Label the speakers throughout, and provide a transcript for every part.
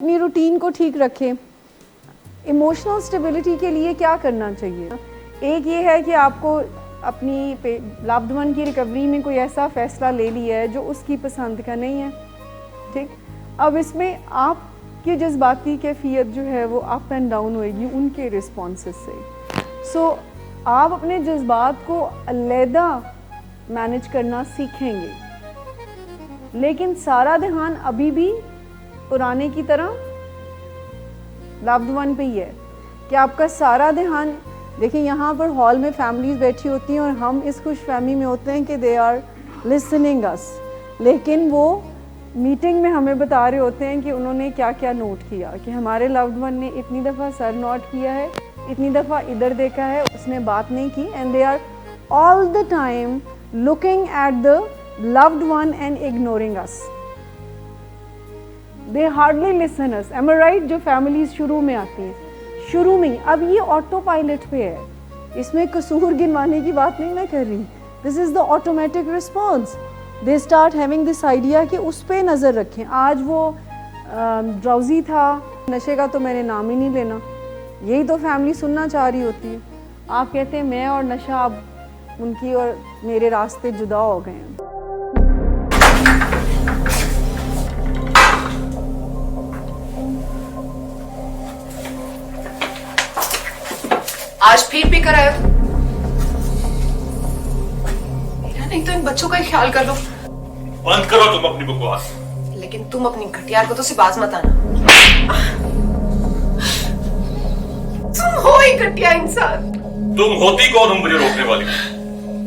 Speaker 1: اپنی روٹین کو ٹھیک رکھیں. ایموشنل اسٹیبلٹی کے لیے کیا کرنا چاہیے؟ ایک یہ ہے کہ آپ کو اپنی لوڈ ون کی ریکوری میں کوئی ایسا فیصلہ لے لیا ہے جو اس کی پسند کا نہیں ہے. ٹھیک، اب اس میں آپ کی جذباتی کیفیت جو ہے وہ اپ اینڈ ڈاؤن ہوئے گی ان کے رسپانسز سے. سو آپ اپنے جذبات کو علیحدہ مینج کرنا سیکھیں گے، لیکن سارا دھیان ابھی بھی پرانے کی طرح لوڈ ون پہ ہی ہے کہ آپ کا سارا دھیان. دیکھیں یہاں پر ہال میں فیملیز بیٹھی ہوتی ہیں اور ہم اس خوش فہمی میں ہوتے ہیں کہ دے آر لسننگ اس، لیکن وہ میٹنگ میں ہمیں بتا رہے ہوتے ہیں کہ انہوں نے کیا کیا نوٹ کیا، کہ ہمارے لوڈ ون نے اتنی دفعہ سر نوٹ کیا ہے، اتنی دفعہ ادھر دیکھا ہے، اس نے بات نہیں کی. And they are all the time looking at the loved one and ignoring us. They hardly listen us. Am I right? جو فیملیز شروع میں آتی ہیں، شروع میں اب یہ آٹو پائلٹ پہ ہے، اس میں قصور گنوانے کی بات نہیں میں کر رہی. This is the automatic response. They start having this idea کہ اس پہ نظر رکھیں. آج وہ ڈراؤزی تھا، نشے کا تو میں نے نام ہی نہیں لینا، یہی تو فیملی سننا چاہ رہی ہوتی ہے. آپ کہتے ہیں میں اور نشہ اب ان کی اور میرے راستے جدا ہو گئے ہیں.
Speaker 2: آج پھر بھی کرایا نہیں تو ان بچوں کا ہی خیال کر لو.
Speaker 3: بند کرو تم اپنی بکواس.
Speaker 2: لیکن تم اپنی گھٹیا حرکتوں سے باز مت آنا. تم ہو ہی گھٹیا انسان.
Speaker 3: تم ہوتی کون ہو مجھے روکنے والی؟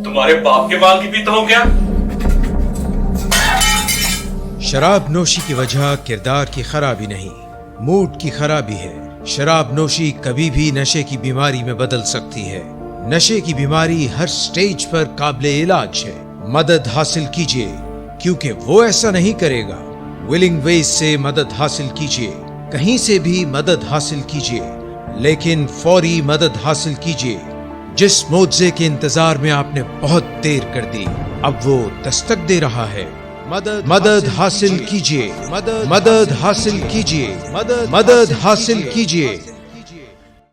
Speaker 3: تمہارے باپ کے مال کی پیتا ہوں کیا؟
Speaker 4: شراب نوشی کی وجہ کردار کی خرابی نہیں، موڈ کی خرابی ہے. شراب نوشی کبھی بھی نشے کی بیماری میں بدل سکتی ہے. نشے کی بیماری ہر سٹیج پر قابل علاج ہے. مدد حاصل کیجیے کیونکہ وہ ایسا نہیں کرے گا. ولنگ ویز سے مدد حاصل کیجیے، کہیں سے بھی مدد حاصل کیجیے، لیکن فوری مدد حاصل کیجیے. جس معجزے کے انتظار میں آپ نے بہت دیر کر دی اب وہ دستک دے رہا ہے. مدد حاصل کیجیے، مدد حاصل کیجیے، مدد حاصل کیجیے.